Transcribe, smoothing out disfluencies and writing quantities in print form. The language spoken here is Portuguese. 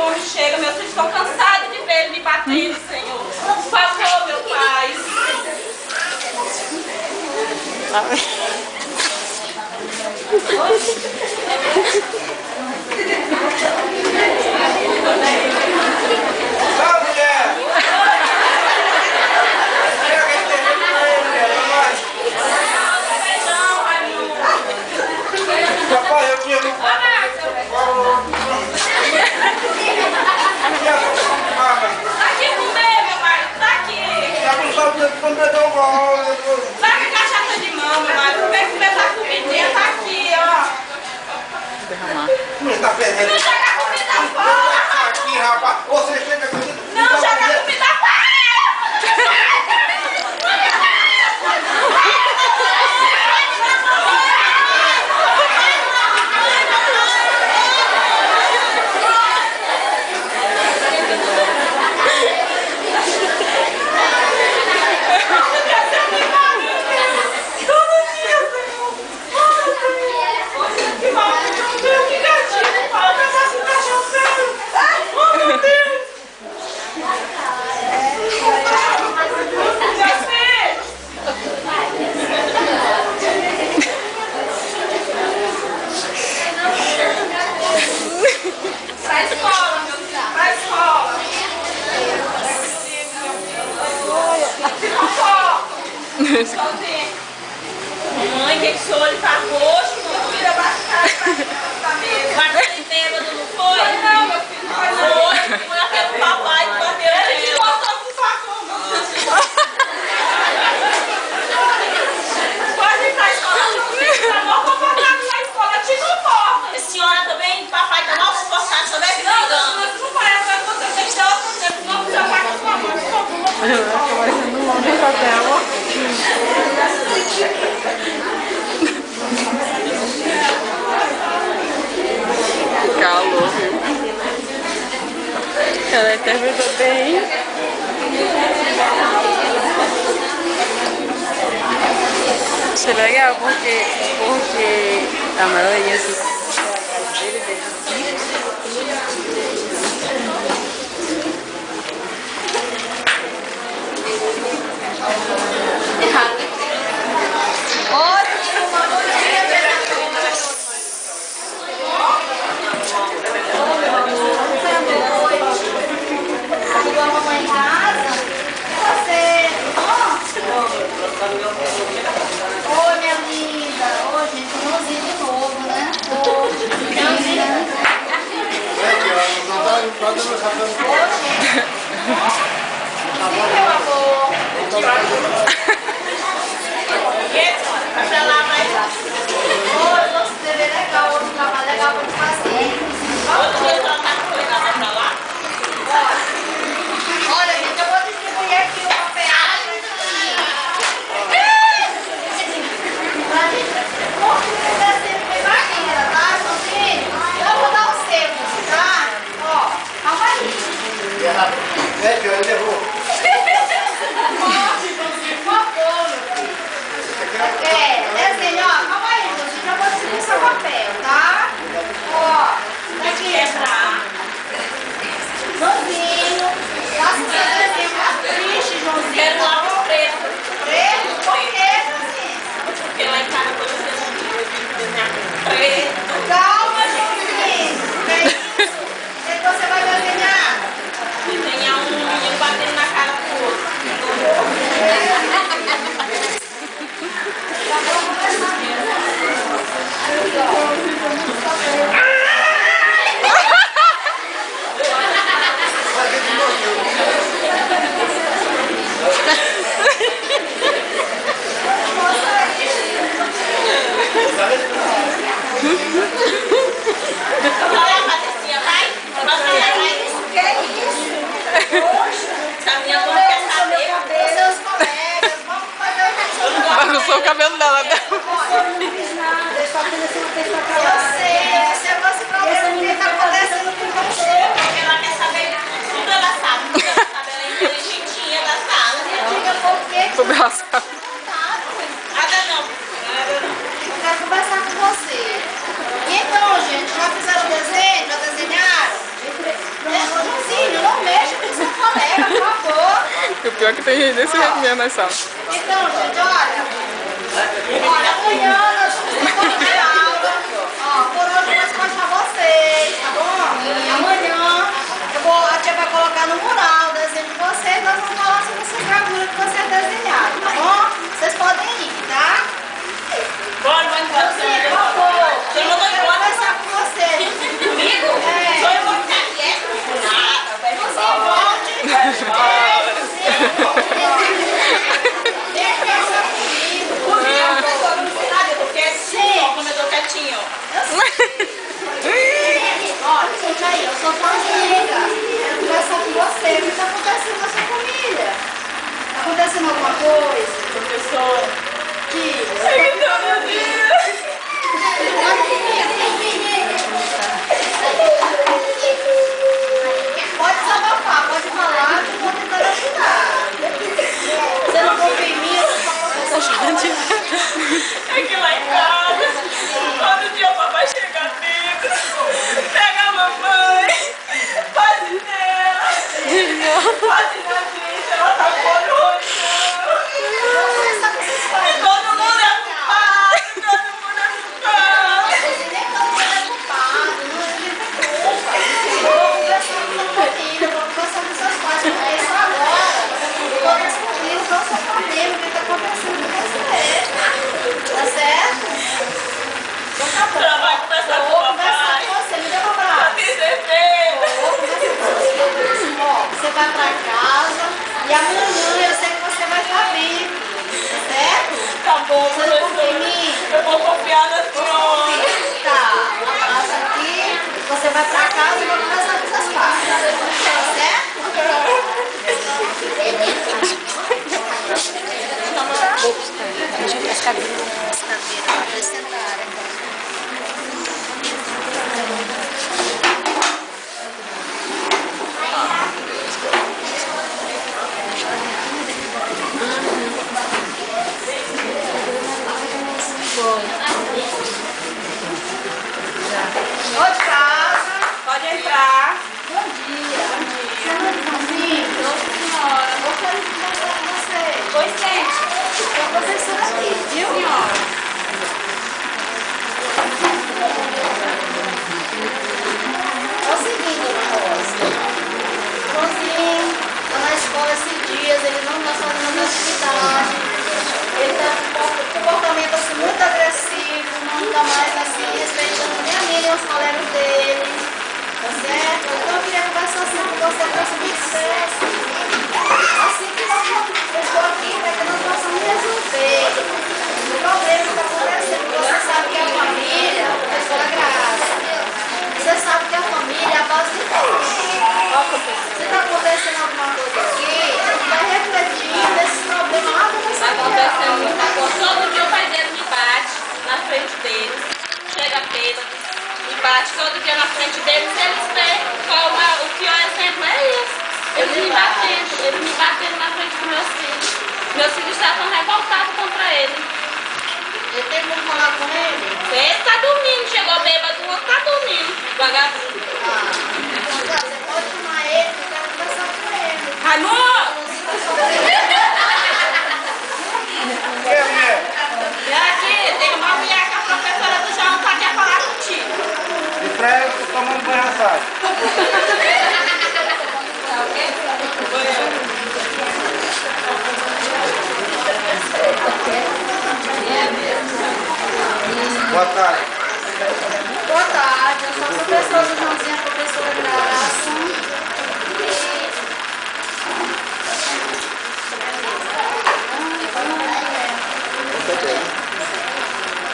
homem chega, meus filhos estão cansados de ver ele me batendo, Senhor. Por favor, meu Pai. Sabe cachaça de mão, meu marido? Como é que você tá comidinha? Tá aqui, ó. Derramar. Não joga a comida fora! Aqui, rapaz. Você chega aqui. Não joga a comida fora! Mãe, que seu olho tá roxo, não vira baixar pra mesa. Bateu em bêbado, não foi? Não, meu filho, não foi não. Foi, foi aquele papai que bateu nele. Ele que botou pro saco, pode ir pra escola, seu filho tá mal comportado na escola, te comporta. A senhora também, papai tá mal comportado, também fica ligando. Não parece que você tem que dar outro tempo, não precisa pagar com sua mãe, por favor. Parecendo um homem papel. Calor, viu? Ela interpretou bem. Isso é legal porque a maioria dos colegas dele Oi, minha linda. Oi, gente, irmãozinho de novo, né? Sim, meu amor. Pra lá, mas... Oi, nosso bebê é legal, hoje o trabalho é legal pra te fazer. Olha, gente, eu vou distribuir aqui o papel. Eu vou dar o seu, tá? Ó, calma aí. É, que eu derrubo. Por favor, meu filho. Desenho, ó, calma aí, gente. Eu vou distribuir seu papel, tá? Ó, daqui é Joãozinho. Faça o seu desenho mais triste, Joãozinho. Quero lápis preto. Preto? Por quê, Joãozinho? Porque lá em casa quando você desenhar preto. Calma, Joãozinho. Que é isso? Depois você vai desenhar. Desenhar um menino batendo na cara do outro. Olha, Patricinha, vai. Que é isso? Essa minha mãe quer saber. Seus colegas, vamos fazer o que bagunçou o cabelo dela. eu sei, esse problema que está acontecendo com você. Porque ela quer saber tudo, ela sabe. Tudo ela sabe, ela é inteligentinha da sala. Diga por quê? Tudo ela sabe. Nada não. Eu quero conversar com você. E então, gente, já fizeram o desenho? Já desenharam? Pior que tem gente desse jeito mesmo na sala. Então, gente, olha, amanhã nós vamos ter aula. Ó, por hoje eu vou despachar vocês, tá bom? Amanhã a tia vai colocar no mural o desenho de vocês, nós vamos falar sobre essa gravura que vocês desenharam, tá bom? Vocês podem ir, tá? Bora, vai embora. Sim, por favor. Você não vai Eu vou embora? conversar com vocês. Comigo? É. Só eu vou ficar quieto. Nada, vai Você volte. Deixa essa comigo. Como eu tô quietinho. Olha, gente aí, eu sou sua amiga. Quero conversar com você. O que está acontecendo na sua família? Está acontecendo alguma coisa? Professor. Filha. Pode desabafar, pode falar, que eu vou tentar ajudar. Você não confia em mim, eu vou É que lá em casa, todo dia o papai chega dentro, pega a mamãe, bate nela, bate na gente, ela tá com olho. E todo mundo é culpado, todo mundo é culpado. nem todo mundo é culpado, não tem culpa. Eu vou conversar com sua família, eu vou conversar com seus pais, porque isso agora eu vou descobrir o seu problema, o que está acontecendo com você. Tá certo? Então tá bom. Ela vai conversar Eu com vou o conversar papai. com você, me dê um Eu abraço. tenho certeza. Eu vou conversar com você. Ó, você vai pra casa e amanhã eu sei que você vai estar vivo. Tá certo? Tá bom, Você não confia em professor. mim? Eu vou confiar na senhora. Tá, um abraço aqui. Você vai pra casa e vai conversar com seus pais. Tá certo? Deixa eu ver as cadeiras para eles sentarem. Ô de casa. Pode entrar. Bom dia. Você não é de família? Senhora, eu quero conversar com você. Pois sente. Eu vou descer aqui, viu? Senhora. É o seguinte, dona Rosa. Joãozinho tá na escola esses dias, ele não está fazendo as atividades. Ele está com um comportamento assim, muito agressivo, não está mais assim, respeitando nem a mim, nem os colegas dele. Tá certo? Então eu queria conversar assim com você para saber assim que eu estou aqui para que nós possamos resolver o problema que está acontecendo. Você sabe que a família, professora Graça, você sabe que a família é a base de tudo. Se está acontecendo alguma coisa aqui, vai refletir nesse problema lá da nossa Tá acontecendo vida. muita coisa. Todo dia o pai dele me bate na frente dele. Chega bêbado, me bate todo dia na frente dele. Se eles veem qual o pior exemplo é esse. Ele me batendo na frente dos meus filhos. Meus filhos estavam revoltados contra ele. Eu tenho como falar com ele? Ele tá dormindo, chegou bêbado, o outro tá dormindo, vagabundo. Você pode chamar ele, eu quero conversar com ele. Raimundo! Que mulher? E aqui, tem uma mulher que a professora do João tá quer falar contigo. De praia, eu tô tomando banho assado. Boa tarde.